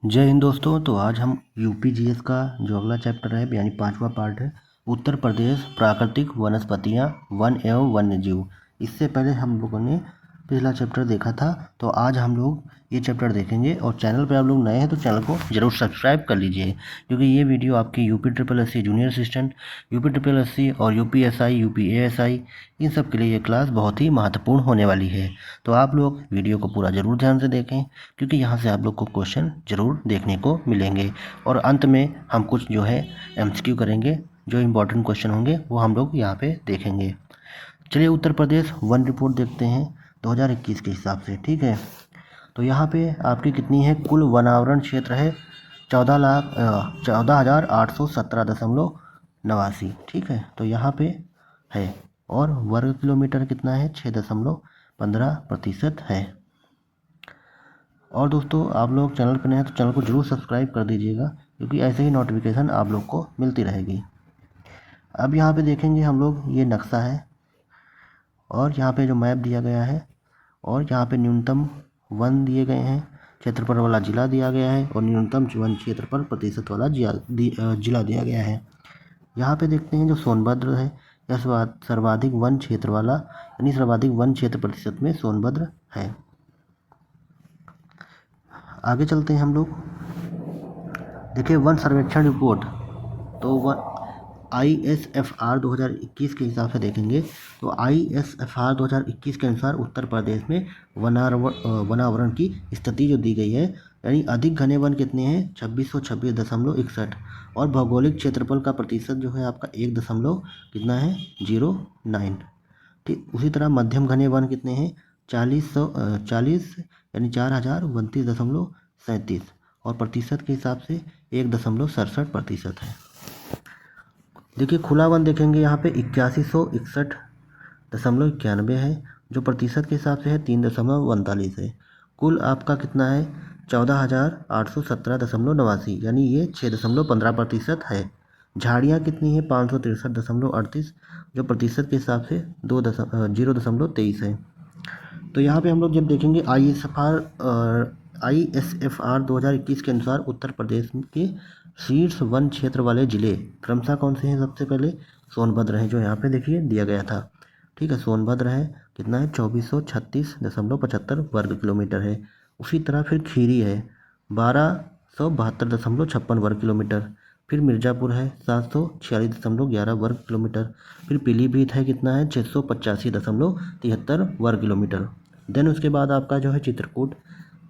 जय हिंद दोस्तों। तो आज हम यूपी जीएस का जो अगला चैप्टर है यानी 5वां पार्ट है, उत्तर प्रदेश प्राकृतिक वनस्पतियाँ वन एवं वन्यजीव। इससे पहले हम लोगों ने पिछला चैप्टर देखा था, तो आज हम लोग ये चैप्टर देखेंगे। और चैनल पर आप लोग नए हैं तो चैनल को ज़रूर सब्सक्राइब कर लीजिए, क्योंकि ये वीडियो आपकी UP triple S C junior assistant, UP triple S C और UP S I, UP A S I, इन सब के लिए ये क्लास बहुत ही महत्वपूर्ण होने वाली है। तो आप लोग वीडियो को पूरा ज़रूर ध्यान से देखें, क्योंकि यहाँ से आप लोग को क्वेश्चन ज़रूर देखने को मिलेंगे। और अंत में हम कुछ जो है एमसीक्यू करेंगे, जो इम्पोर्टेंट क्वेश्चन होंगे वो हम लोग यहाँ पे देखेंगे। चलिए उत्तर प्रदेश वन रिपोर्ट देखते हैं 2021 के हिसाब से। ठीक है, तो यहाँ पे आपकी कितनी है, कुल वनावरण क्षेत्र है 14,817.89। ठीक है, तो यहाँ पे है। और वर्ग किलोमीटर कितना है, 6.15% है। और दोस्तों आप लोग चैनल पर नए हैं तो चैनल को ज़रूर सब्सक्राइब कर दीजिएगा, क्योंकि ऐसे ही नोटिफिकेशन आप लोग को मिलती रहेगी। अब यहाँ पे देखेंगे हम लोग, ये नक्शा है और यहाँ पे जो मैप दिया गया है, और यहाँ पे न्यूनतम वन दिए गए हैं, क्षेत्रफल वाला जिला दिया गया है, और न्यूनतम वन क्षेत्रफल प्रतिशत वाला जिला दिया गया है। यहाँ पे देखते हैं जो सोनभद्र है, यह सर्वाधिक वन क्षेत्र वाला, यानी सर्वाधिक वन क्षेत्र प्रतिशत में सोनभद्र है। आगे चलते हैं हम लोग, देखिए वन सर्वेक्षण रिपोर्ट। तो वन ISFR 2021 के हिसाब से देखेंगे तो ISFR 2021 के अनुसार उत्तर प्रदेश में वनावरण की स्थिति जो दी गई है, यानी अधिक घने वन कितने हैं, 2626.61। और भौगोलिक क्षेत्रफल का प्रतिशत जो है आपका 1 दशमलव कितना है, 09। ठीक, उसी तरह मध्यम घने वन कितने हैं, 40 यानी 4032.37। और प्रतिशत के हिसाब से 1.67% है। देखिए खुला वन देखेंगे यहाँ पे 8161.91 है, जो प्रतिशत के हिसाब से है 3.39 है। कुल आपका कितना है, 14,817.89, यानी ये 6.15% है। झाड़ियाँ कितनी है, 563.38, जो प्रतिशत के हिसाब से 0.23 है। तो यहाँ पे हम लोग जब देखेंगे ISFR 2021 के अनुसार उत्तर प्रदेश के शीर्ष वन क्षेत्र वाले जिले क्रमशः कौन से हैं, सबसे पहले सोनभद्र है, जो यहाँ पे देखिए दिया गया था। ठीक है, सोनभद्र है, कितना है, 2436.75 वर्ग किलोमीटर है। उसी तरह फिर खीरी है 1272.56 वर्ग किलोमीटर। फिर मिर्ज़ापुर है 746.11 वर्ग किलोमीटर। फिर पीलीभीत है, कितना है, 685.73 वर्ग किलोमीटर। देन उसके बाद आपका जो है चित्रकूट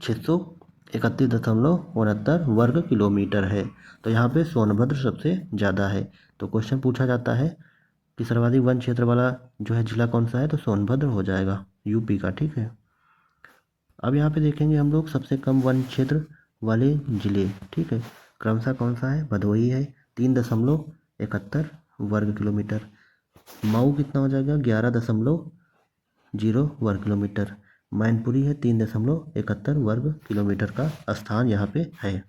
631.69 वर्ग किलोमीटर है। तो यहाँ पे सोनभद्र सबसे ज़्यादा है। तो क्वेश्चन पूछा जाता है कि सर्वाधिक वन क्षेत्र वाला जो है जिला कौन सा है, तो सोनभद्र हो जाएगा यूपी का। ठीक है, अब यहाँ पे देखेंगे हम लोग सबसे कम वन क्षेत्र वाले जिले। ठीक है, क्रमशः कौन सा है, भदोही है 3.71 वर्ग किलोमीटर। मऊ कितना हो जाएगा, 11.0 वर्ग किलोमीटर। मैनपुरी है 3.71 वर्ग किलोमीटर का स्थान यहाँ पे है।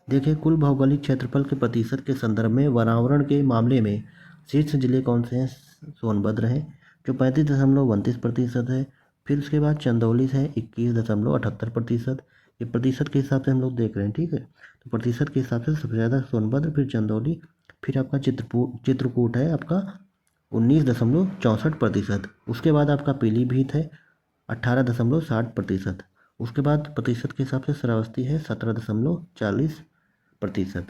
देखिए कुल भौगोलिक क्षेत्रफल के प्रतिशत के संदर्भ में वनावरण के मामले में शीर्ष जिले कौन से हैं, सोनभद्र है, जो 35.32% है। फिर उसके बाद चंदौली है 21.78%। ये प्रतिशत के हिसाब से हम लोग देख रहे हैं। ठीक है, तो प्रतिशत के हिसाब से सबसे ज़्यादा सोनभद्र, फिर चंदौली, फिर आपका चित्रकूट है आपका 19.64%। उसके बाद आपका पीलीभीत है 18.60%। उसके बाद प्रतिशत के हिसाब से श्रावस्ती है 17.40%।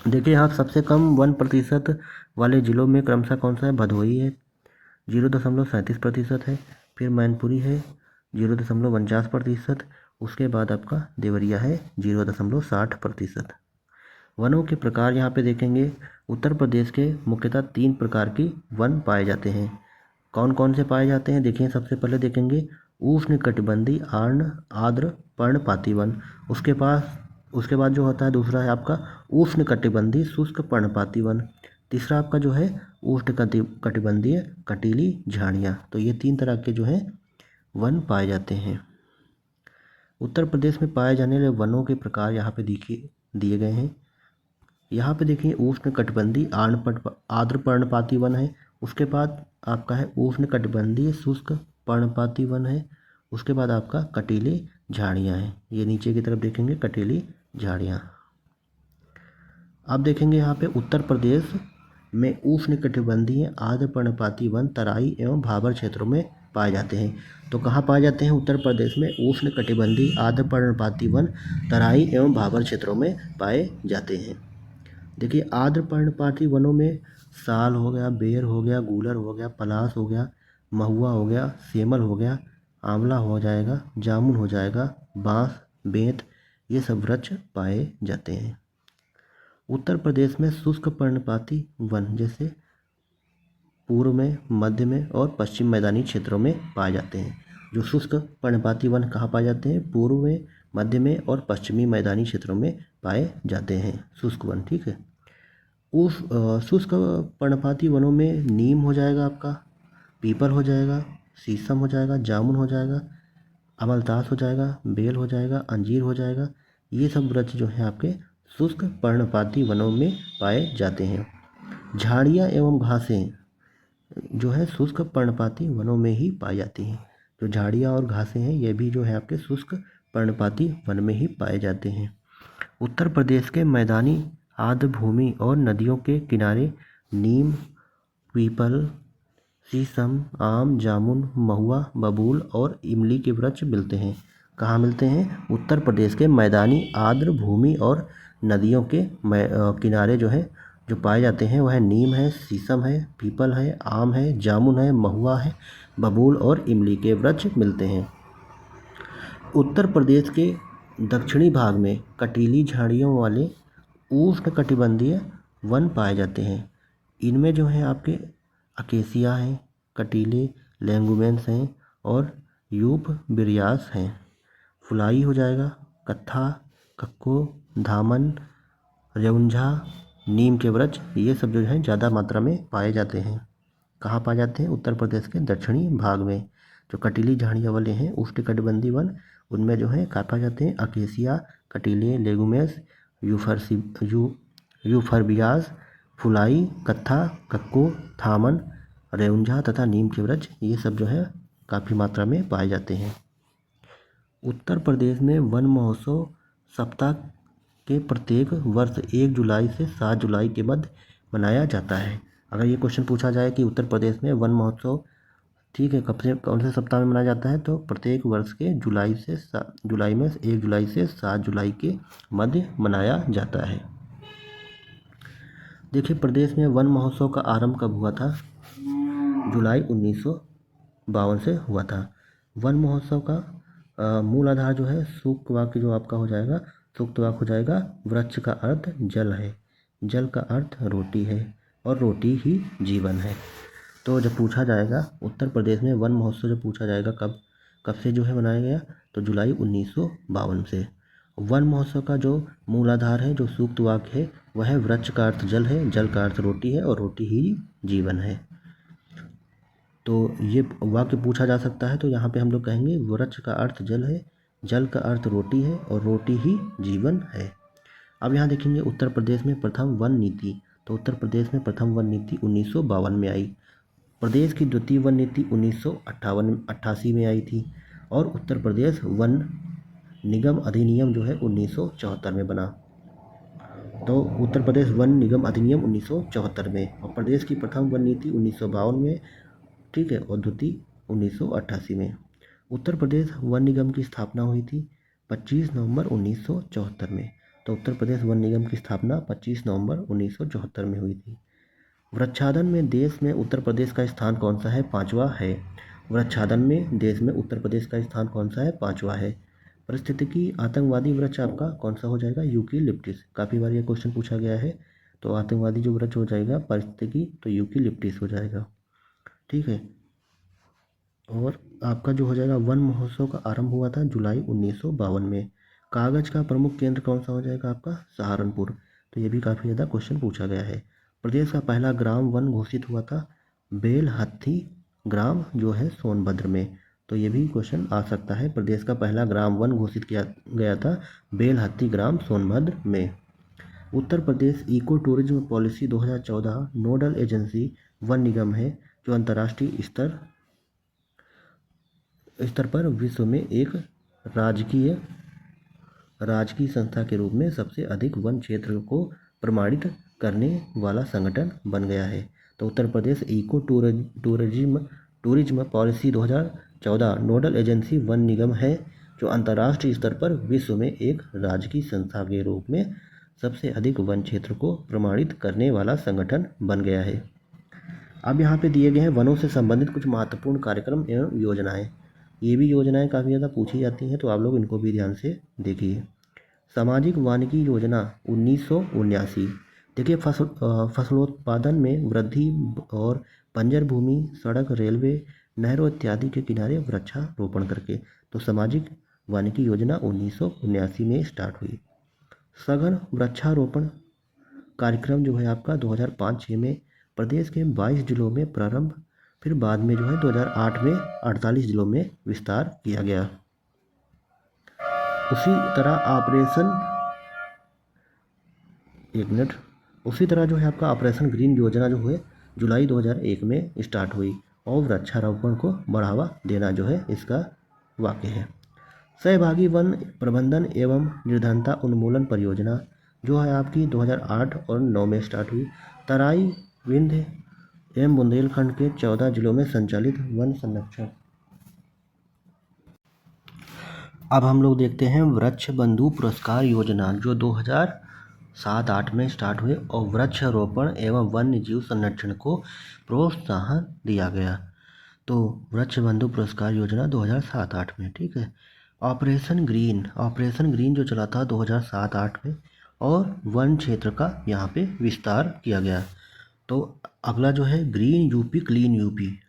देखिए यहाँ सबसे कम 1% वाले जिलों में क्रमशः कौन सा है, भदोही है 0.37% है। फिर मैनपुरी है 0.49%। उसके बाद आपका देवरिया है 0.60%। वनों के प्रकार यहाँ पे देखेंगे, उत्तर प्रदेश के मुख्यतः 3 प्रकार की वन पाए जाते हैं। कौन कौन से पाए जाते हैं, देखिए सबसे पहले देखेंगे उष्णकटिबंधीय आर्द्र पर्णपाती वन। उसके बाद जो होता है दूसरा है आपका उष्णकटिबंधीय शुष्क पर्णपाती वन। तीसरा आपका जो है उष्णकटिबंधीय कटीली झाड़ियाँ। तो ये 3 तरह के जो है वन पाए जाते हैं। उत्तर प्रदेश में पाए जाने वाले वनों के प्रकार यहाँ पे दिए गए हैं। यहाँ पे देखिए उष्णकटिबंधीय आर्द्र पर्णपाती वन है। उसके बाद आपका है उष्णकटिबंधीय शुष्क पर्णपाती वन है। उसके बाद आपका कटीले झाड़ियाँ हैं। ये नीचे की तरफ देखेंगे कटीली झाड़ियाँ। अब देखेंगे यहाँ पे उत्तर प्रदेश में उष्णकटिबंधीय आर्द्र पर्णपाती वन तराई एवं भाबर क्षेत्रों में पाए जाते हैं। तो कहाँ पाए जाते हैं उत्तर प्रदेश में उष्णकटिबंधीय आर्द्र पर्णपाती वन तराई एवं भाबर क्षेत्रों में पाए जाते हैं। देखिए आर्द्र पर्णपाती वनों में साल हो गया, बेर हो गया, गूलर हो गया, पलास हो गया, महुआ हो गया, सेमल हो गया, आंवला हो जाएगा, जामुन हो जाएगा, बांस, बेंत, ये सब वृक्ष पाए जाते हैं। उत्तर प्रदेश में शुष्क पर्णपाती वन जैसे पूर्व में, मध्य में और पश्चिम मैदानी क्षेत्रों में पाए जाते हैं। जो शुष्क पर्णपाती वन कहाँ पाए जाते हैं? पूर्व में, मध्य में और पश्चिमी मैदानी क्षेत्रों में पाए जाते हैं शुष्क वन। ठीक है। उस शुष्क पर्णपाती वनों में नीम हो जाएगा आपका, पीपल हो जाएगा, शीशम हो जाएगा, जामुन हो जाएगा, अमलतास हो जाएगा, बेल हो जाएगा, अंजीर हो जाएगा। ये सब वृक्ष जो है आपके शुष्क पर्णपाती वनों में पाए जाते हैं। झाड़ियाँ एवं घासें जो है शुष्क पर्णपाती वनों में ही पाई जाती हैं। जो झाड़ियाँ और घासें हैं ये भी जो है आपके शुष्क पर्णपाती वन में ही पाए जाते हैं। उत्तर प्रदेश के मैदानी आर्द्र भूमि और नदियों के किनारे नीम, पीपल, शीशम, आम, जामुन, महुआ, बबूल और इमली के वृक्ष मिलते हैं। कहाँ मिलते हैं? उत्तर प्रदेश के मैदानी आर्द्र भूमि और नदियों के किनारे जो है जो पाए जाते हैं वह नीम है, शीशम है, पीपल है, आम है, जामुन है, महुआ है, बबूल और इमली के वृक्ष मिलते हैं। उत्तर प्रदेश के दक्षिणी भाग में कटीली झाड़ियों वाले उष्णकटिबंधीय वन पाए जाते हैं। इनमें जो है आपके अकेसिया हैं, कटीले लेंगुमेंस हैं और यूफबिरियास हैं। फुलाई हो जाएगा, कत्था, कक्को, धामन, रेउंझा, नीम के वृक्ष, ये सब जो है ज़्यादा मात्रा में पाए जाते हैं। कहाँ पाए जाते हैं? उत्तर प्रदेश के दक्षिणी भाग में। जो कटीली झाड़ियाँ वाले हैं उष्णकटिबंधीय वन, उनमें जो है कहाँ पाए जाते हैं? अकेसिया, कटीले, लेगुमेस, यूफरबियास, फुलाई, कत्था, कक्को, थामन, रेउंझा तथा नीम के वृक्ष, ये सब जो है काफ़ी मात्रा में पाए जाते हैं। उत्तर प्रदेश में वन महोत्सव सप्ताह के प्रत्येक वर्ष 1 जुलाई से 7 जुलाई के मध्य मनाया जाता है। अगर ये क्वेश्चन पूछा जाए कि उत्तर प्रदेश में वन महोत्सव ठीक है कब से कौन से सप्ताह में मनाया जाता है, तो प्रत्येक वर्ष के जुलाई में 1 जुलाई से 7 जुलाई के मध्य मनाया जाता है। देखिए प्रदेश में वन महोत्सव का आरंभ कब हुआ था? जुलाई 1952 से हुआ था। वन महोत्सव का मूल आधार जो है सूक्त वाक्य जो आपका हो जाएगा, सूक्त वाक्य हो जाएगा वृक्ष का अर्थ जल है, जल का अर्थ रोटी है और रोटी ही जीवन है। तो जब पूछा जाएगा उत्तर प्रदेश में वन महोत्सव जब पूछा जाएगा कब से जो है मनाया गया, तो जुलाई 1952 से। वन महोत्सव का जो मूलाधार है, जो सूक्त वाक्य है, वह वृक्ष का अर्थ जल है, जल का अर्थ रोटी है और रोटी ही जीवन है। तो ये वाक्य पूछा जा सकता है, तो यहाँ पे हम लोग कहेंगे वृक्ष का अर्थ जल है, जल का अर्थ रोटी है और रोटी ही जीवन है। अब यहाँ देखेंगे उत्तर प्रदेश में प्रथम वन नीति। तो उत्तर प्रदेश में प्रथम वन नीति 1952 में आई। प्रदेश की द्वितीय वन नीति 1988 में आई थी और उत्तर प्रदेश वन निगम अधिनियम जो है 1974 में बना। तो उत्तर प्रदेश वन निगम अधिनियम 1974 में, और प्रदेश की प्रथम वन नीति 1952 में, ठीक है, और द्वितीय 1988 में। उत्तर प्रदेश वन निगम की स्थापना हुई थी 25 नवंबर 1974 में। तो उत्तर प्रदेश वन निगम की स्थापना 25 नवंबर 1974 में हुई थी। वृक्षाधन में देश में उत्तर प्रदेश का स्थान कौन सा है? 5वां है। वृक्षाधन में देश में उत्तर प्रदेश का स्थान कौन सा है? 5वां है। पारिस्थितिकी आतंकवादी वृक्ष आपका कौन सा हो जाएगा? यूकेलिप्टिस। काफ़ी बार ये क्वेश्चन पूछा गया है। तो आतंकवादी जो वृक्ष हो जाएगा पारिस्थितिकी, तो यूकेलिप्टिस हो जाएगा। ठीक है। और आपका जो हो जाएगा वन महोत्सव का आरंभ हुआ था जुलाई 1952 में। कागज का प्रमुख केंद्र कौन सा हो जाएगा आपका? सहारनपुर। तो ये भी काफ़ी ज़्यादा क्वेश्चन पूछा गया है। प्रदेश का पहला ग्राम वन घोषित हुआ था बेलहत्थी ग्राम जो है सोनभद्र में। तो ये भी क्वेश्चन आ सकता है। प्रदेश का पहला ग्राम वन घोषित किया गया था बेलहत्थी ग्राम सोनभद्र में। Uttar Pradesh eco tourism policy 2014 nodal agency वन निगम है जो अंतर्राष्ट्रीय स्तर पर विश्व में एक राजकीय संस्था के रूप में सबसे अधिक वन क्षेत्र को प्रमाणित करने वाला संगठन बन गया है। तो Uttar Pradesh eco tourism policy 2014 nodal agency वन निगम है, जो अंतर्राष्ट्रीय स्तर पर विश्व में एक राजकीय संस्था के रूप में सबसे अधिक वन क्षेत्र को प्रमाणित करने वाला संगठन बन गया है। अब यहाँ पे दिए गए हैं वनों से संबंधित कुछ महत्वपूर्ण कार्यक्रम एवं योजनाएं। ये भी योजनाएं काफ़ी ज़्यादा पूछी जाती हैं, तो आप लोग इनको भी ध्यान से देखिए। सामाजिक वानिकी योजना 1979। देखिए फसलोत्पादन में वृद्धि और बंजर भूमि, सड़क, रेलवे, नहरों इत्यादि के किनारे वृक्षारोपण करके। तो सामाजिक वानिकी योजना 1979 में स्टार्ट हुई। सघन वृक्षारोपण कार्यक्रम जो है आपका 2005-06 में प्रदेश के 22 जिलों में प्रारंभ, फिर बाद में जो है 2008 में 48 जिलों में विस्तार किया गया। उसी तरह जो है आपका ऑपरेशन ग्रीन योजना जो है जुलाई 2001 में स्टार्ट हुई और वृक्षारोपण को बढ़ावा देना जो है इसका वाक्य है। सहभागी वन प्रबंधन एवं निर्धनता उन्मूलन परियोजना जो है आपकी 2008 और 2009 में स्टार्ट हुई। तराई, विंध्य एवं बुंदेलखंड के 14 जिलों में संचालित वन संरक्षण। अब हम लोग देखते हैं वृक्ष बंधु पुरस्कार योजना जो 2007-08 में स्टार्ट हुए और वृक्षारोपण एवं वन्य जीव संरक्षण को प्रोत्साहन दिया गया। तो वृक्ष बंधु पुरस्कार योजना 2007-08 में, ठीक है। ऑपरेशन ग्रीन जो चला था 2007-08 में और वन क्षेत्र का यहाँ पे विस्तार किया गया। तो अगला जो है ग्रीन यूपी क्लीन यूपी,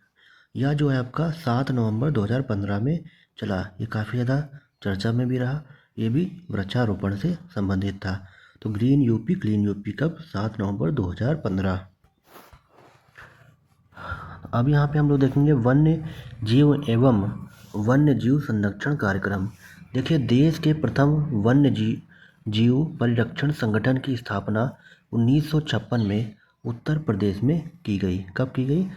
यह जो है आपका 7 नवंबर 2015 में चला। ये काफ़ी ज़्यादा चर्चा में भी रहा, ये भी वृक्षारोपण से संबंधित था। तो ग्रीन यूपी क्लीन यूपी कब? 7 नवंबर 2015। अब यहाँ पे हम लोग देखेंगे वन्य जीव एवं वन्य जीव संरक्षण कार्यक्रम। देखिए देश के प्रथम वन्य जीव परिरक्षण संगठन की स्थापना 1956 में उत्तर प्रदेश में की गई। कब की गई?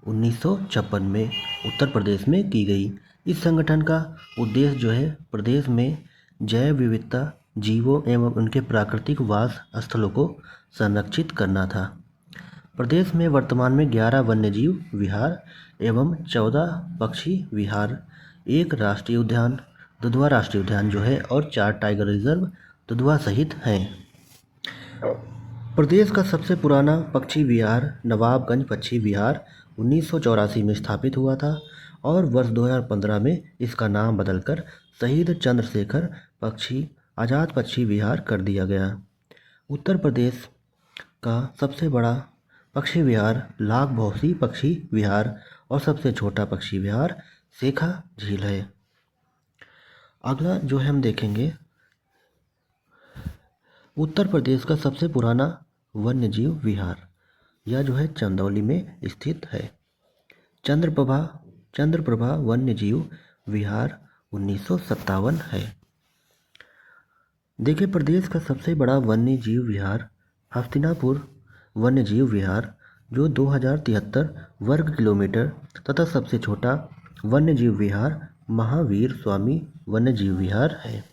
1956 में उत्तर प्रदेश में की गई। इस संगठन का उद्देश्य जो है प्रदेश में जैव विविधता, जीवों एवं उनके प्राकृतिक वास स्थलों को संरक्षित करना था। प्रदेश में वर्तमान में 11 वन्यजीव विहार एवं 14 पक्षी विहार, 1 राष्ट्रीय उद्यान, दुधवा राष्ट्रीय उद्यान जो है और 4 टाइगर रिजर्व दुधवा सहित हैं। प्रदेश का सबसे पुराना पक्षी विहार नवाबगंज पक्षी विहार 1984 में स्थापित हुआ था और वर्ष 2015 में इसका नाम बदलकर शहीद चंद्रशेखर आज़ाद पक्षी विहार कर दिया गया। उत्तर प्रदेश का सबसे बड़ा पक्षी विहार लाख-भौसी पक्षी विहार और सबसे छोटा पक्षी विहार शेखा झील है। अगला जो है हम देखेंगे उत्तर प्रदेश का सबसे पुराना वन्यजीव विहार, यह जो है चंदौली में स्थित है। चंद्रप्रभा वन्यजीव विहार 1957 है। देखिए प्रदेश का सबसे बड़ा वन्यजीव विहार हस्तिनापुर वन्यजीव विहार जो 2073 वर्ग किलोमीटर तथा सबसे छोटा वन्यजीव विहार महावीर स्वामी वन्यजीव विहार है।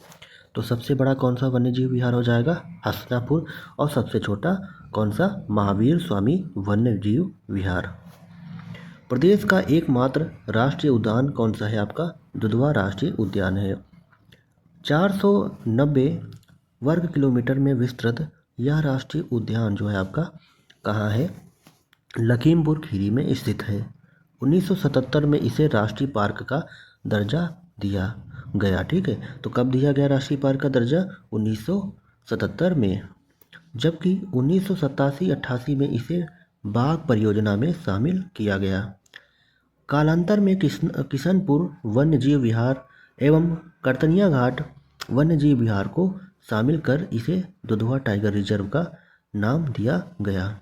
तो सबसे बड़ा कौन सा वन्यजीव विहार हो जाएगा? हस्तिनापुर। और सबसे छोटा कौन सा? महावीर स्वामी वन्यजीव विहार। प्रदेश का एकमात्र राष्ट्रीय उद्यान कौन सा है आपका? दुधवा राष्ट्रीय उद्यान है। 490 वर्ग किलोमीटर में विस्तृत यह राष्ट्रीय उद्यान जो है आपका कहाँ है? लखीमपुर खीरी में स्थित है। 1977 में इसे राष्ट्रीय पार्क का दर्जा दिया गया, ठीक है। तो कब दिया गया राष्ट्रीय पार्क का दर्जा? 1977 में। जबकि 1987-88 में इसे बाघ परियोजना में शामिल किया गया। कालांतर में किशनपुर वन्यजीव विहार एवं करतनिया घाट वन्यजीव विहार को शामिल कर इसे दुधवा टाइगर रिजर्व का नाम दिया गया।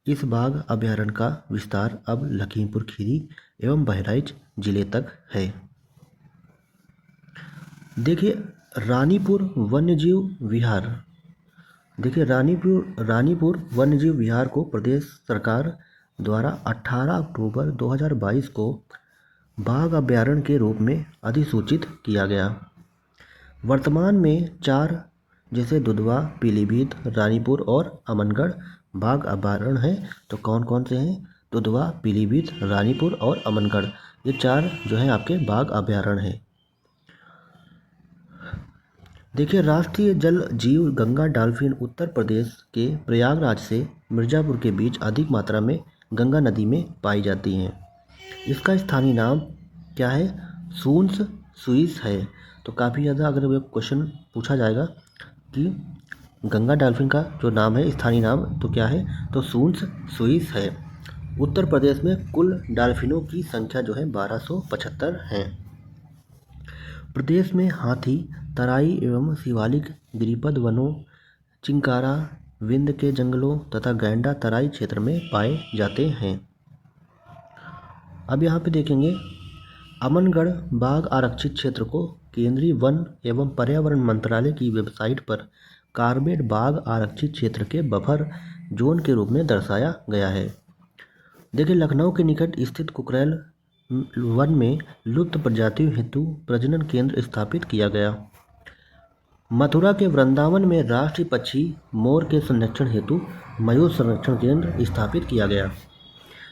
इस बाघ अभयारण्य का विस्तार अब लखीमपुर खीरी एवं बहराइच जिले तक है। देखिए रानीपुर वन्यजीव विहार। देखिए रानीपुर वन्यजीव विहार को प्रदेश सरकार द्वारा 18 अक्टूबर 2022 को बाघ अभयारण्य के रूप में अधिसूचित किया गया। वर्तमान में 4 जैसे दुधवा, पीलीभीत, रानीपुर और अमनगढ़ बाघ अभयारण्य हैं। तो कौन कौन से हैं? दुधवा, पीलीभीत, रानीपुर और अमनगढ़, ये 4 जो हैं आपके बाघ अभयारण्य हैं। देखिए, राष्ट्रीय जल जीव गंगा डॉल्फिन उत्तर प्रदेश के प्रयागराज से मिर्ज़ापुर के बीच अधिक मात्रा में गंगा नदी में पाई जाती हैं। इसका स्थानीय नाम क्या है? सूंस सुइस है। तो काफ़ी ज़्यादा अगर क्वेश्चन पूछा जाएगा कि गंगा डॉल्फिन का जो नाम है, स्थानीय नाम, तो क्या है? तो सूंस सुइस है। उत्तर प्रदेश में कुल डॉल्फिनों की संख्या जो है 1275 है। प्रदेश में हाथी, तराई एवं शिवालिक गिरिपद वनों, चिंकारा, विंध्य के जंगलों तथा गैंडा तराई क्षेत्र में पाए जाते हैं। अब यहाँ पे देखेंगे, अमनगढ़ बाघ आरक्षित क्षेत्र को केंद्रीय वन एवं पर्यावरण मंत्रालय की वेबसाइट पर कॉर्बेट बाघ आरक्षित क्षेत्र के बफर जोन के रूप में दर्शाया गया है। देखिए, लखनऊ के निकट स्थित कुकरेल वन में लुप्त प्रजातियों हेतु प्रजनन केंद्र स्थापित किया गया। मथुरा के वृंदावन में राष्ट्रीय पक्षी मोर के संरक्षण हेतु मयूर संरक्षण केंद्र स्थापित किया गया।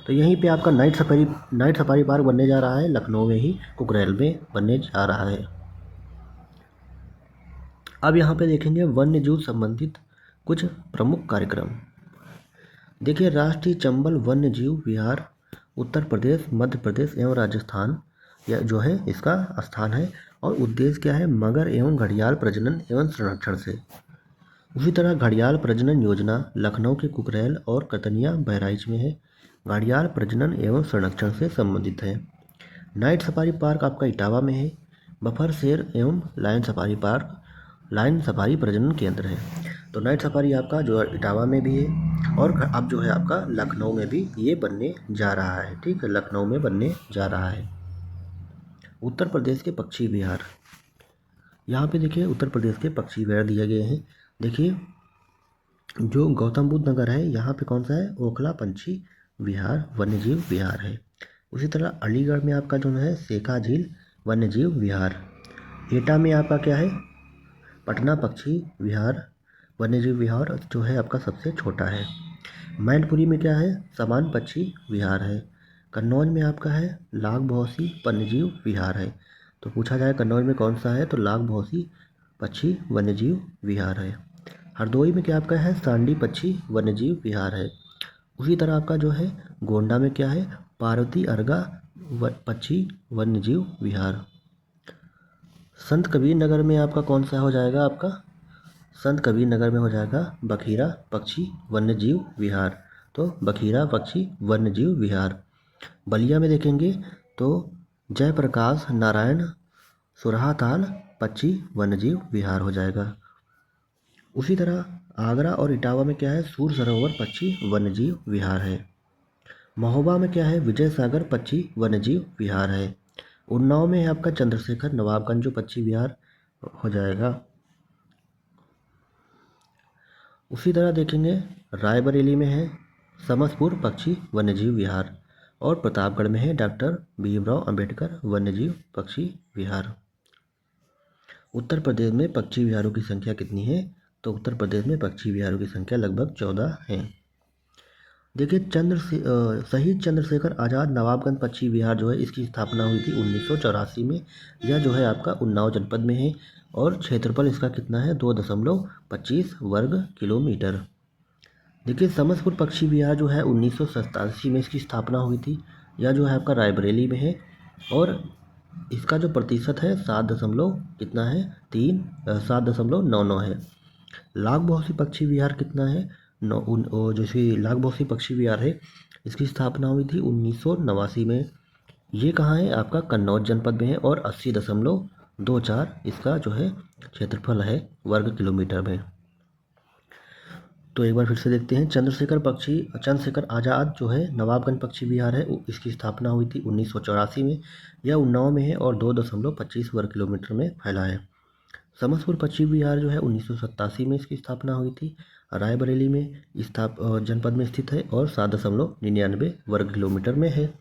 तो यहीं पे आपका नाइट सफारी पार्क बनने जा रहा है, लखनऊ में ही कुकरेल में बनने जा रहा है। अब यहाँ पे देखेंगे वन्य जीव संबंधित कुछ प्रमुख कार्यक्रम। देखिए, राष्ट्रीय चंबल वन्य जीव विहार उत्तर प्रदेश, मध्य प्रदेश एवं राजस्थान यह जो है इसका स्थान है, और उद्देश्य क्या है? मगर एवं घड़ियाल प्रजनन एवं संरक्षण से। उसी तरह घड़ियाल प्रजनन योजना लखनऊ के कुकरेल और कतनिया बहराइच में है, घड़ियाल प्रजनन एवं संरक्षण से संबंधित है। नाइट सफारी पार्क आपका इटावा में है। बफर शेर एवं lion safari park lion safari प्रजनन केंद्र है। तो नाइट सफारी आपका जो है इटावा में भी है, और अब जो है आपका लखनऊ में भी ये बनने जा रहा है। ठीक है, लखनऊ में बनने जा रहा है। उत्तर प्रदेश के पक्षी विहार, यहाँ पे देखिए उत्तर प्रदेश के पक्षी विहार दिए गए हैं। देखिए, जो गौतम बुद्ध नगर है यहाँ पे कौन सा है? ओखला पंछी विहार वन्यजीव विहार है। उसी तरह अलीगढ़ में आपका जो है शेखा झील वन्यजीव विहार। एटा में आपका क्या है? पटना पक्षी विहार वन्यजीव विहार जो है आपका सबसे छोटा है। मैनपुरी में क्या है? समान पक्षी विहार है। कन्नौज में आपका है लाख भौसी वन्यजीव विहार है। तो पूछा जाए कन्नौज में कौन सा है? तो लाख भौसी पक्षी वन्यजीव विहार है। हरदोई में क्या आपका है? सांडी पक्षी वन्यजीव विहार है। उसी तरह आपका जो है गोंडा में क्या है? पार्वती अर्गा पक्षी वन्यजीव विहार। संत कबीर नगर में आपका कौन सा हो जाएगा? आपका संत कबीर नगर में हो जाएगा बखीरा पक्षी वन्यजीव विहार। तो बखीरा पक्षी वन्यजीव विहार। बलिया में देखेंगे तो जयप्रकाश नारायण सुरहाताल पक्षी वन्यजीव विहार हो जाएगा। उसी तरह आगरा और इटावा में क्या है? सूर सरोवर पक्षी वन्यजीव विहार है। महोबा में क्या है? विजय सागर पक्षी वन्यजीव विहार है। उन्नाव में है आपका चंद्रशेखर नवाबगंज जो पक्षी विहार हो जाएगा। उसी तरह देखेंगे रायबरेली में है समसपुर पक्षी वन्यजीव विहार, और प्रतापगढ़ में है डॉक्टर भीमराव अंबेडकर वन्यजीव पक्षी विहार। उत्तर प्रदेश में पक्षी विहारों की संख्या कितनी है? तो उत्तर प्रदेश में पक्षी विहारों की संख्या लगभग 14 है। देखिए, शहीद चंद्रशेखर आज़ाद नवाबगंज पक्षी विहार जो है इसकी स्थापना हुई थी 1984 में। यह जो है आपका उन्नाव जनपद में है, और क्षेत्रफल इसका कितना है? 2.25 वर्ग किलोमीटर। देखिए, समसपुर पक्षी विहार जो है 1987 में इसकी स्थापना हुई थी। यह जो है आपका रायबरेली में है, और इसका जो प्रतिशत है 7.99 है। लाख भौसी पक्षी विहार कितना है? जैसे लाख भौसी पक्षी विहार है इसकी स्थापना हुई थी 1989 में। ये कहाँ है? आपका कन्नौज जनपद में है, और 80.24 इसका जो है क्षेत्रफल है वर्ग किलोमीटर में। तो एक बार फिर से देखते हैं, चंद्रशेखर आज़ाद जो है नवाबगंज पक्षी विहार है इसकी स्थापना हुई थी 1984 में। यह उन्नाव में है और 2.25 वर्ग किलोमीटर में फैला है। समसपुर पक्षी विहार जो है 1987 में इसकी स्थापना हुई थी, रायबरेली में जनपद में स्थित है, और 7.99 वर्ग किलोमीटर में है।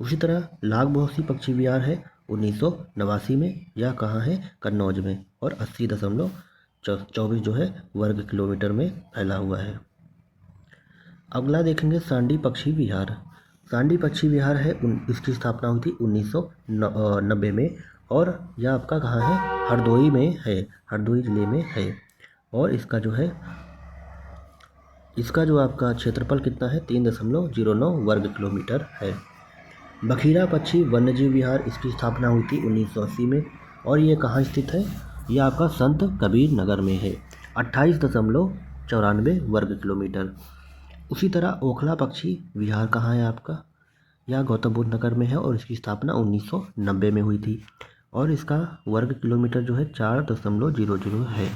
उसी तरह लाख बहोसी पक्षी विहार है 1989 में, यह कहाँ है, कन्नौज में, और 80.24 जो है वर्ग किलोमीटर में फैला हुआ है। अगला देखेंगे सांडी पक्षी विहार। सांडी पक्षी विहार है इसकी स्थापना हुई थी 1990 में, और यह आपका कहाँ है, हरदोई में है, हरदोई जिले में है। और इसका जो आपका क्षेत्रफल कितना है, 3.09 वर्ग किलोमीटर है। बखीरा पक्षी वन्यजीव विहार, इसकी स्थापना हुई थी 1980 में, और ये कहाँ स्थित है, ये आपका संत कबीर नगर में है, 28.94 वर्ग किलोमीटर। उसी तरह ओखला पक्षी विहार कहाँ है आपका, यह गौतम बुद्ध नगर में है, और इसकी स्थापना 1990 में हुई थी, और इसका वर्ग किलोमीटर जो है 4.00 है।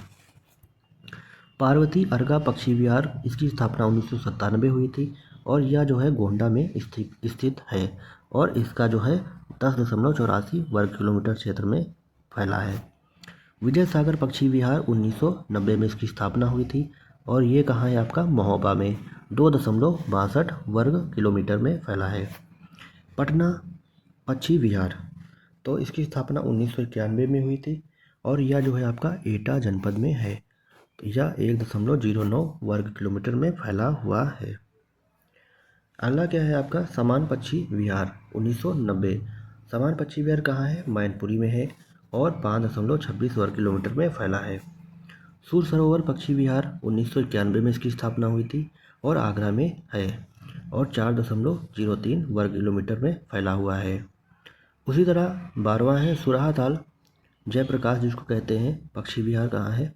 पार्वती अर्गा पक्षी विहार, इसकी स्थापना 1997 हुई थी, और यह जो है गोंडा में स्थित है, और इसका जो है 10.84 वर्ग किलोमीटर क्षेत्र में फैला है। विजय सागर पक्षी विहार 1990 में इसकी स्थापना हुई थी, और ये कहाँ है आपका, महोबा में, 2.62 वर्ग किलोमीटर में फैला है। पटना पक्षी विहार, तो इसकी स्थापना 1991 में हुई थी, और यह जो है आपका एटा जनपद में है, तो यह 1.09 वर्ग किलोमीटर में फैला हुआ है। अगला क्या है आपका, समान पक्षी विहार 1990। समान पक्षी विहार कहाँ है, मैनपुरी में है, और 5.26 वर्ग किलोमीटर में फैला है। सूर सरोवर पक्षी विहार 1991 में इसकी स्थापना हुई थी, और आगरा में है, और 4.03 वर्ग किलोमीटर में फैला हुआ है। उसी तरह 12वां है सुराहाताल जयप्रकाश जिसको कहते हैं पक्षी विहार, कहाँ है,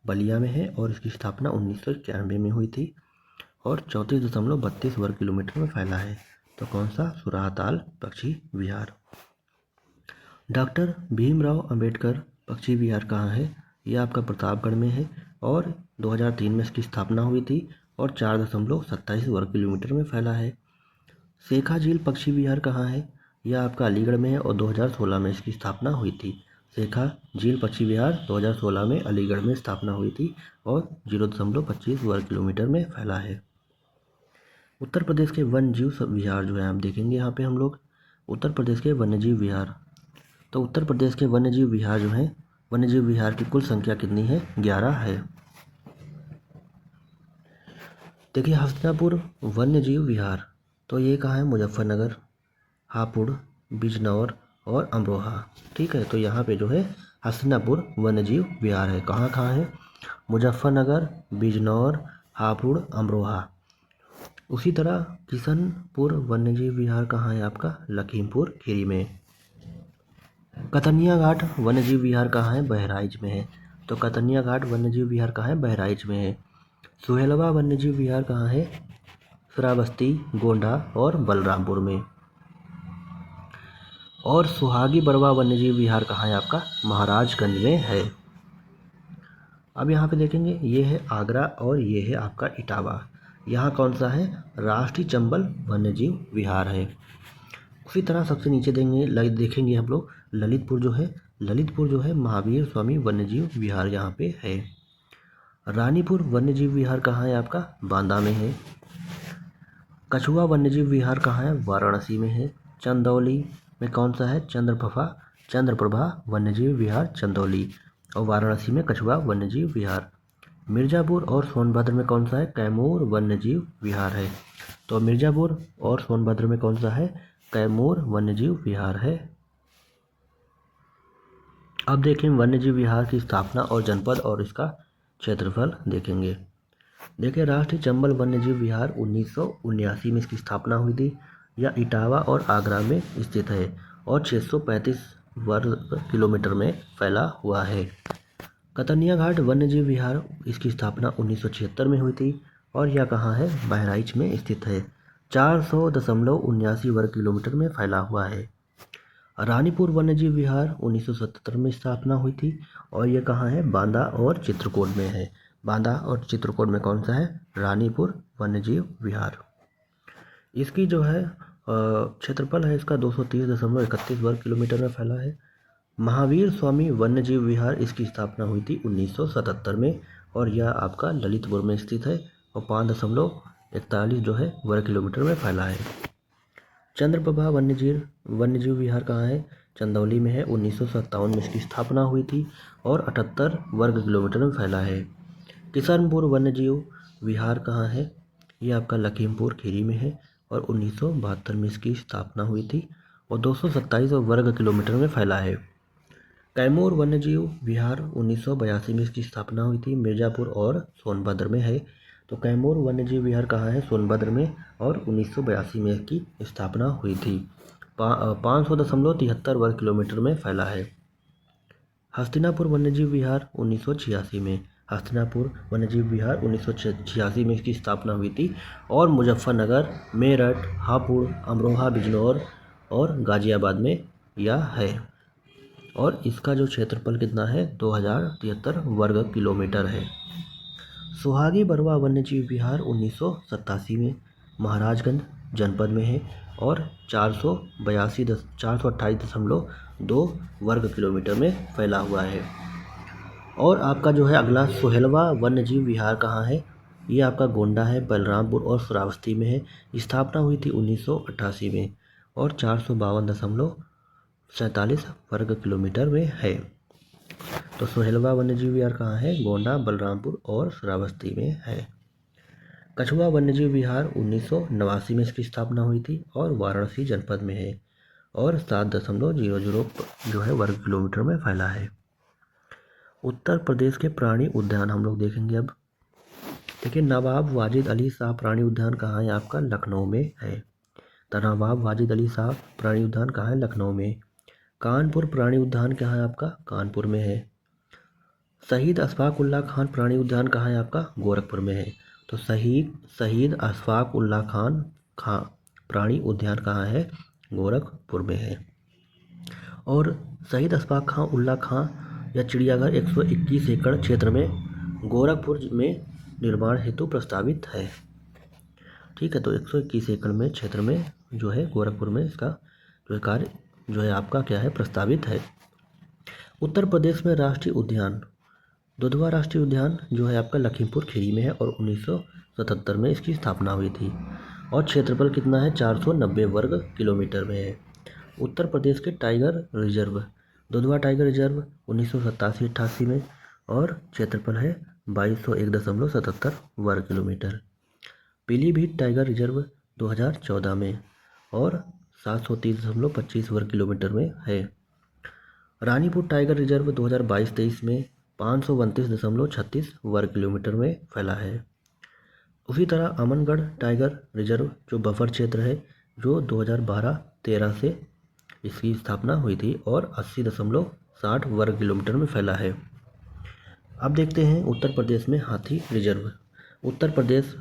बलिया में है, और इसकी स्थापना 1991 में हुई थी, और 34.32 वर्ग किलोमीटर में फैला है। तो कौन सा, सुराहाताल पक्षी विहार। डॉक्टर भीमराव अंबेडकर पक्षी विहार कहाँ है, यह आपका प्रतापगढ़ में है, और 2003 में इसकी स्थापना हुई थी, और 4.27 वर्ग किलोमीटर में फैला है। शेखा झील पक्षी विहार कहाँ है, यह आपका अलीगढ़ में है, और 2016 में इसकी स्थापना हुई थी। शेखा झील पक्षी विहार 2016 में अलीगढ़ में स्थापना हुई थी, और 0.25 वर्ग किलोमीटर में फैला है। उत्तर प्रदेश के वन्यजीव विहार जो है आप देखेंगे यहाँ पे हम लोग, उत्तर प्रदेश के वन्यजीव विहार। तो उत्तर प्रदेश के वन्यजीव विहार जो हैं, वन्यजीव विहार की कुल संख्या कितनी है, 11 है। देखिए हस्तिनापुर वन्यजीव विहार, तो ये कहाँ है, मुजफ्फरनगर, हापुड़, बिजनौर और अमरोहा। ठीक है, तो यहाँ पे जो है हस्तिनापुर वन्यजीव विहार है, कहाँ कहाँ है, मुजफ्फरनगर, बिजनौर, हापुड़, अमरोहा। उसी तरह किशनपुर वन्यजीव विहार कहाँ है आपका, लखीमपुर खीरी में। कतनिया घाट वन्यजीव विहार कहाँ है, बहराइच में है, तो कतनिया घाट वन्यजीव विहार कहाँ है, बहराइच में है। सुहेलवा वन्यजीव विहार कहाँ है, श्रावस्ती, गोंडा और बलरामपुर में। और सुहागी बरवा वन्यजीव विहार कहाँ है आपका, महाराजगंज में है। अब यहाँ पे देखेंगे, ये है आगरा और ये है आपका इटावा। यहाँ कौन सा है, राष्ट्रीय चंबल वन्यजीव विहार है। उसी तरह सबसे नीचे देखेंगे हम लोग ललितपुर जो है महावीर स्वामी वन्यजीव विहार यहाँ पे है। रानीपुर वन्यजीव विहार कहाँ है आपका, बांदा में है। कछुआ वन्यजीव विहार कहाँ है, वाराणसी में है। चंदौली में कौन सा है, चंद्रप्रभा वन्यजीव विहार चंदौली, और वाराणसी में कछुआ वन्यजीव विहार। मिर्ज़ापुर और सोनभद्र में कौन सा है, कैमूर वन्यजीव विहार है। तो मिर्ज़ापुर और सोनभद्र में कौन सा है, कैमूर वन्यजीव विहार है। अब देखें वन्यजीव विहार की स्थापना और जनपद और इसका क्षेत्रफल देखेंगे। देखिए राष्ट्रीय चंबल वन्यजीव विहार 1979 में इसकी स्थापना हुई थी। यह इटावा और आगरा में स्थित है और 635 वर्ग किलोमीटर में फैला हुआ है। कतनिया घाट वन्यजीव विहार, इसकी स्थापना 1976 में हुई थी और यह कहाँ है, बहराइच में स्थित है। 400.79 वर्ग किलोमीटर में फैला हुआ है। रानीपुर वन्यजीव विहार 1977 में स्थापना हुई थी और यह कहाँ है, बांदा और चित्रकूट में है। बांदा और चित्रकूट में कौन सा है, रानीपुर वन्यजीव विहार। इसकी जो है क्षेत्रफल है इसका 230.31 वर्ग किलोमीटर में फैला है। महावीर स्वामी वन्यजीव विहार, इसकी स्थापना हुई थी 1977 में और यह आपका ललितपुर में स्थित है और 5.41 जो है वर्ग किलोमीटर में फैला है। चंद्रप्रभा वन्यजीव विहार कहाँ है? चंदौली में है। 1957 में इसकी स्थापना हुई थी और 78 वर्ग किलोमीटर में फैला है। किशनपुर वन्यजीव विहार कहाँ है? ये आपका लखीमपुर खीरी में है और 1972 में इसकी स्थापना हुई थी और 227 वर्ग किलोमीटर में फैला है। कैमूर वन्यजीव विहार 1982 में इसकी स्थापना हुई थी, मिर्ज़ापुर और सोनभद्र में है। तो कैमूर वन्यजीव विहार कहाँ है? सोनभद्र में और 1982 में इसकी स्थापना हुई थी। 500.73 वर्ग किलोमीटर में फैला है। हस्तिनापुर वन्यजीव विहार 1986 में, हस्तिनापुर वन्यजीव विहार 1986 में इसकी स्थापना हुई थी और मुजफ्फरनगर, मेरठ, हापुड़, अमरोहा, बिजनौर और गाजियाबाद में यह है। और इसका जो क्षेत्रफल कितना है? 2073 वर्ग किलोमीटर है। सुहागी बरवा वन्यजीव विहार 1987 में महाराजगंज जनपद में है और 428.2 वर्ग किलोमीटर में फैला हुआ है। और आपका जो है अगला सोहेलवा वन्यजीव विहार कहाँ है? ये आपका गोंडा है, बलरामपुर और श्रावस्ती में है। स्थापना हुई थी 1988 में और 452.47 वर्ग किलोमीटर में है। तो सोहेलवा वन्यजीव विहार कहाँ है? गोंडा, बलरामपुर और श्रावस्ती में है। कछुआ वन्यजीव विहार 1989 में इसकी स्थापना हुई थी और वाराणसी जनपद में है और 7.00 जो है वर्ग किलोमीटर में फैला है। उत्तर प्रदेश के प्राणी उद्यान हम लोग देखेंगे अब। देखिए, नवाब वाजिद अली शाह प्राणी उद्यान कहाँ है? आपका लखनऊ में है। तो नवाब वाजिद अली शाह प्राणी उद्यान कहाँ है? लखनऊ में। कानपुर प्राणी उद्यान कहाँ है? आपका कानपुर में है। शहीद अशफाक उल्लाह खान प्राणी उद्यान कहाँ है? आपका गोरखपुर में है। तो शहीद अशफाक उल्लाह खान प्राणी उद्यान कहाँ है? गोरखपुर में है। और शहीद अशफाक उल्लाह खान या चिड़ियाघर 121 एकड़ क्षेत्र में गोरखपुर में निर्माण हेतु प्रस्तावित है। ठीक है, तो 121 एकड़ में क्षेत्र में जो है गोरखपुर में इसका जो है कार्य जो है आपका क्या है? प्रस्तावित है। उत्तर प्रदेश में राष्ट्रीय उद्यान, दुधवा राष्ट्रीय उद्यान जो है आपका लखीमपुर खीरी में है और 1977 में इसकी स्थापना हुई थी और क्षेत्रफल कितना है? 490 वर्ग किलोमीटर में है। उत्तर प्रदेश के tiger reserve, Dudhwa tiger reserve 1987-88 में और क्षेत्रफल है 2201.77 वर्ग किलोमीटर। पीलीभीत टाइगर रिजर्व 2014 में और 730.25 वर्ग किलोमीटर में है। रानीपुर टाइगर रिजर्व 2022-23 में 529.36 वर्ग किलोमीटर में फैला है। उसी तरह अमनगढ़ टाइगर रिजर्व जो बफर क्षेत्र है जो 2012-13 से इसकी स्थापना हुई थी और 80.60 वर्ग किलोमीटर में फैला है। अब देखते हैं उत्तर प्रदेश में हाथी रिजर्व। उत्तर प्रदेश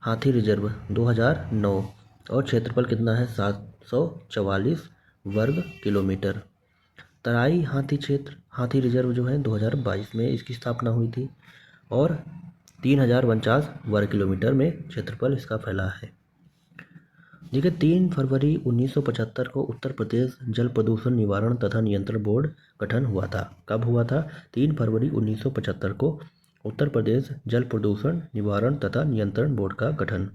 हाथी रिजर्व 2009 और क्षेत्रफल कितना है? 744 वर्ग किलोमीटर। तराई हाथी रिजर्व जो है 2022 में इसकी स्थापना हुई थी और 3049 वर्ग किलोमीटर में क्षेत्रफल इसका फैला है। देखिए, 3 फरवरी 1975 को उत्तर प्रदेश जल प्रदूषण निवारण तथा नियंत्रण बोर्ड गठन हुआ था। कब हुआ था? 3 फरवरी 1975 को उत्तर प्रदेश जल प्रदूषण निवारण तथा नियंत्रण बोर्ड का गठन।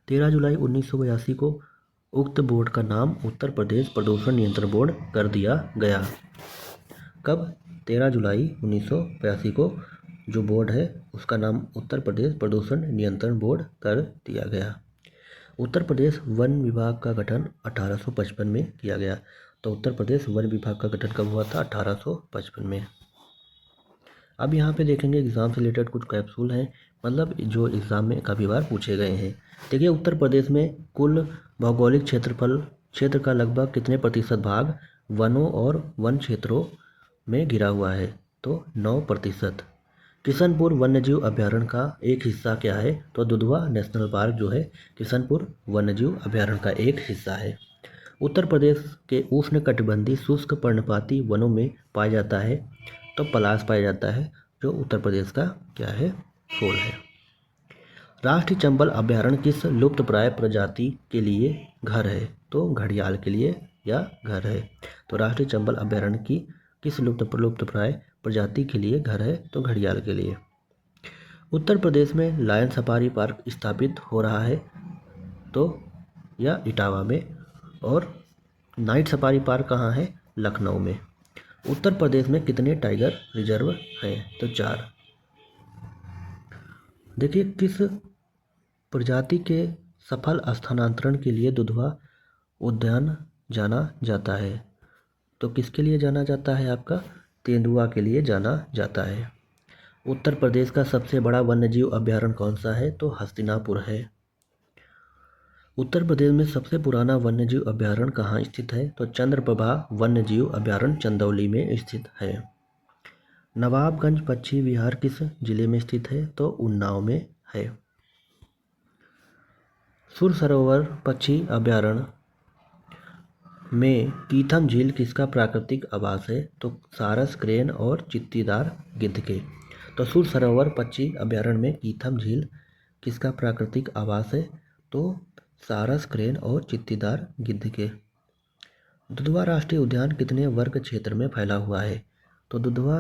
13 जुलाई 1982 को उक्त बोर्ड का नाम उत्तर प्रदेश प्रदूषण नियंत्रण बोर्ड कर दिया गया। कब? 13 जुलाई 1982 को जो बोर्ड है उसका नाम उत्तर प्रदेश प्रदूषण नियंत्रण बोर्ड कर दिया गया। उत्तर प्रदेश वन विभाग का गठन 1855 में किया गया। तो उत्तर प्रदेश वन विभाग का गठन कब हुआ था? 1855 में। अब यहाँ पे देखेंगे एग्ज़ाम से रिलेटेड कुछ कैप्सूल हैं, मतलब जो एग्ज़ाम में काफ़ी बार पूछे गए हैं। देखिए, उत्तर प्रदेश में कुल भौगोलिक क्षेत्र का लगभग कितने प्रतिशत भाग वनों और वन क्षेत्रों में घिरा हुआ है? तो 9%। किशनपुर वन्यजीव अभयारण्य का एक हिस्सा क्या है? तो दुधवा नेशनल पार्क जो है किशनपुर वन्यजीव अभयारण्य का एक हिस्सा है। उत्तर प्रदेश के उष्णकटिबंधीय शुष्क पर्णपाती वनों में पाया जाता है तो पलाश पाया जाता है जो उत्तर प्रदेश का क्या है? फूल है। राष्ट्रीय चंबल अभयारण्य किस लुप्तप्राय प्रजाति के लिए घर है? तो घड़ियाल के लिए या घर है। तो राष्ट्रीय चंबल अभयारण्य की किस लुप्तप्राय प्रजाति के लिए घर है? तो घड़ियाल के लिए। उत्तर प्रदेश में लायन सफारी पार्क स्थापित हो रहा है तो या इटावा में। और नाइट सफारी पार्क कहाँ है? लखनऊ में। उत्तर प्रदेश में कितने टाइगर रिजर्व हैं? तो 4। देखिए, किस प्रजाति के सफल स्थानांतरण के लिए दुधवा उद्यान जाना जाता है? तो किसके लिए जाना जाता है? आपका तेंदुआ के लिए जाना जाता है। उत्तर प्रदेश का सबसे बड़ा वन्यजीव अभयारण्य कौन सा है? तो हस्तिनापुर है। उत्तर प्रदेश में सबसे पुराना वन्यजीव अभयारण्य कहाँ स्थित है? तो चंद्रप्रभा वन्यजीव अभयारण्य चंदौली में स्थित है। नवाबगंज पक्षी विहार किस जिले में स्थित है? तो उन्नाव में है। सुर सरोवर पक्षी अभयारण्य में कीथम झील किसका प्राकृतिक आवास है? तो सारस, क्रेन और चित्तीदार गिद्ध के। तो सुर सरोवर पक्षी अभयारण्य में कीथम झील किसका प्राकृतिक आवास है? तो सारस, क्रेन और चित्तीदार गिद्ध के। दुधवा राष्ट्रीय उद्यान कितने वर्ग क्षेत्र में फैला हुआ है? तो दुधवा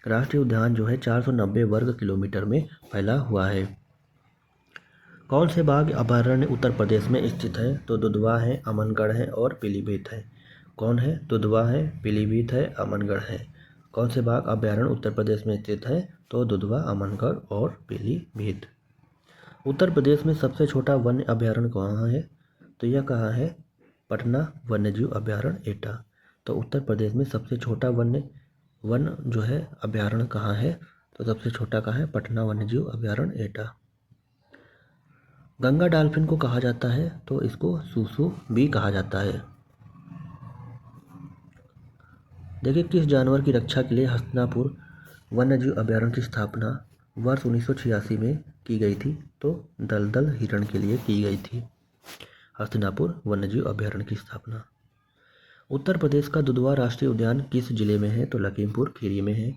राष्ट्रीय उद्यान जो है 490 वर्ग किलोमीटर में फैला हुआ है। कौन से बाघ अभयारण्य उत्तर प्रदेश में स्थित है? तो दुधवा है, अमनगढ़ है और पीलीभीत है। कौन है? दुधवा है, पीलीभीत है, अमनगढ़ है। कौन से बाघ अभयारण्य उत्तर प्रदेश में स्थित है? तो दुधवा, अमनगढ़ और पीलीभीत। उत्तर प्रदेश में सबसे छोटा वन्य अभयारण्य कहाँ है? तो यह कहाँ है? पटना वन्यजीव अभयारण्य एटा। तो उत्तर प्रदेश में सबसे छोटा वन जो है अभयारण्य कहाँ है? तो सबसे छोटा कहाँ है? पटना वन्यजीव अभयारण्य एटा। गंगा डॉल्फिन को कहा जाता है? तो इसको सूसू भी कहा जाता है। देखिए, किस जानवर की रक्षा के लिए हस्तिनापुर वन्यजीव अभयारण्य की स्थापना वर्ष 1986 में की गई थी? तो दलदल हिरण के लिए की गई थी हस्तिनापुर वन्यजीव अभयारण्य की स्थापना। उत्तर प्रदेश का दुधवा राष्ट्रीय उद्यान किस जिले में है? तो लखीमपुर खीरी में है।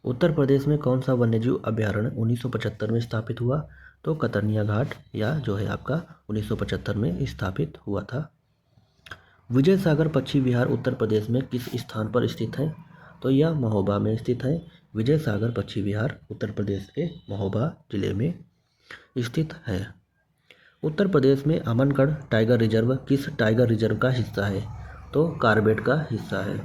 उत्तर प्रदेश में कौन सा वन्यजीव अभयारण्य 1975 में स्थापित हुआ? तो कतरनिया घाट या जो है आपका 1975 में स्थापित हुआ था। विजय सागर पक्षी विहार उत्तर प्रदेश में किस स्थान पर स्थित है? तो यह महोबा में स्थित है। विजय सागर पक्षी विहार उत्तर प्रदेश के महोबा जिले में स्थित है। उत्तर प्रदेश में अमनगढ़ टाइगर रिजर्व किस टाइगर रिजर्व का हिस्सा है? तो कार्बेट का हिस्सा है।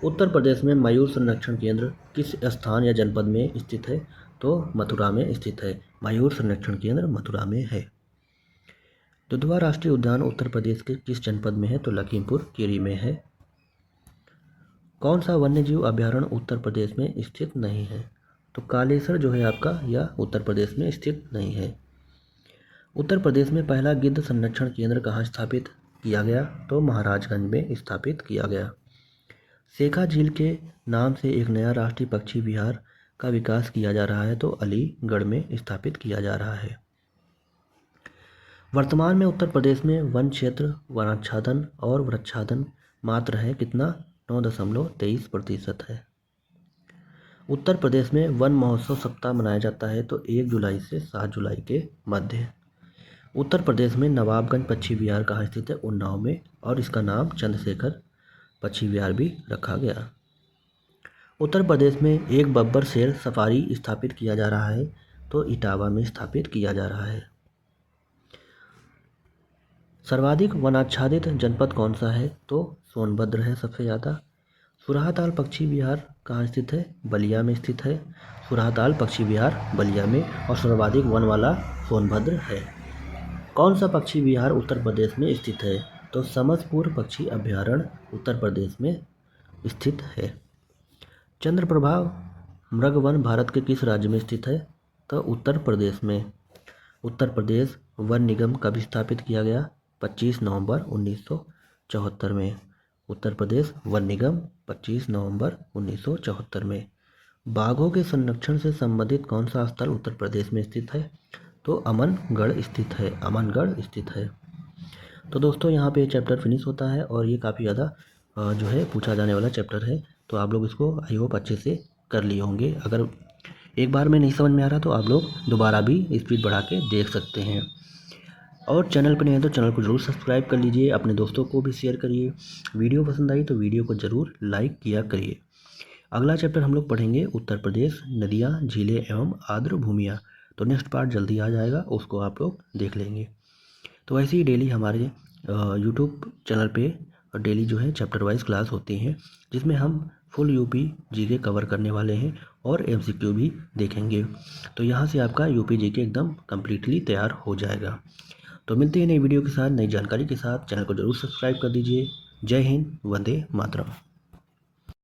उत्तर प्रदेश में मयूर संरक्षण केंद्र किस स्थान या जनपद में स्थित है? तो मथुरा में स्थित है। मयूर संरक्षण केंद्र मथुरा में है। दुधवा राष्ट्रीय उद्यान उत्तर प्रदेश के किस जनपद में है? तो लखीमपुर खीरी में है। कौन सा वन्यजीव अभयारण्य उत्तर प्रदेश में स्थित नहीं है? तो कालेसर जो है आपका यह उत्तर प्रदेश में स्थित नहीं है। उत्तर प्रदेश में पहला गिद्ध संरक्षण केंद्र कहाँ स्थापित किया गया? तो महाराजगंज में स्थापित किया गया। शेखा झील के नाम से एक नया राष्ट्रीय पक्षी विहार का विकास किया जा रहा है, तो अलीगढ़ में स्थापित किया जा रहा है। वर्तमान में उत्तर प्रदेश में वन क्षेत्र वनाच्छादन और वृक्षाच्छादन मात्र है कितना? 9.23% है। उत्तर प्रदेश में वन महोत्सव सप्ताह मनाया जाता है, तो 1 जुलाई से 7 जुलाई के मध्य। उत्तर प्रदेश में नवाबगंज पक्षी विहार कहाँ स्थित है? उन्नाव में, और इसका नाम चंद्रशेखर पक्षी विहार भी रखा गया। उत्तर प्रदेश में एक बब्बर शेर सफारी स्थापित किया जा रहा है, तो इटावा में स्थापित किया जा रहा है। सर्वाधिक वनाच्छादित जनपद कौन सा है? तो सोनभद्र है सबसे ज़्यादा। सुराहताल पक्षी विहार कहाँ स्थित है? बलिया में स्थित है। सुराहताल पक्षी विहार बलिया में, और सर्वाधिक वन वाला सोनभद्र है। कौन सा पक्षी विहार उत्तर प्रदेश में स्थित है? तो समसपुर पक्षी अभयारण्य उत्तर प्रदेश में स्थित है। चंद्रप्रभा मृगवन भारत के किस राज्य में स्थित है? तो उत्तर प्रदेश में। उत्तर प्रदेश वन निगम कब स्थापित किया गया? 25 नवंबर 1974 में। उत्तर प्रदेश वन निगम 25 नवंबर 1974 में। बाघों के संरक्षण से संबंधित कौन सा स्थल उत्तर प्रदेश में स्थित है? तो अमनगढ़ स्थित है। अमनगढ़ स्थित है। तो दोस्तों, यहाँ पे चैप्टर फिनिश होता है, और ये काफ़ी ज़्यादा जो है पूछा जाने वाला चैप्टर है, तो आप लोग इसको आई होप अच्छे से कर लिए होंगे। अगर एक बार में नहीं समझ में आ रहा तो आप लोग दोबारा भी स्पीड बढ़ा के देख सकते हैं। और चैनल पर नहीं है तो चैनल को ज़रूर सब्सक्राइब कर लीजिए, अपने दोस्तों को भी शेयर करिए। वीडियो पसंद आई तो वीडियो को ज़रूर लाइक किया करिए। अगला चैप्टर हम लोग पढ़ेंगे उत्तर प्रदेश नदियाँ, झीलें एवं आर्द्र भूमियाँ। तो नेक्स्ट पार्ट जल्दी आ जाएगा, उसको आप लोग देख लेंगे। तो ऐसे ही डेली हमारे यूट्यूब चैनल पे डेली जो है चैप्टर वाइज क्लास होती हैं, जिसमें हम फुल यूपी जीके कवर करने वाले हैं और एमसीक्यू भी देखेंगे। तो यहाँ से आपका यूपी जीके एकदम कम्प्लीटली तैयार हो जाएगा। तो मिलते हैं नई वीडियो के साथ, नई जानकारी के साथ। चैनल को जरूर सब्सक्राइब कर दीजिए। जय हिंद, वंदे मातरम।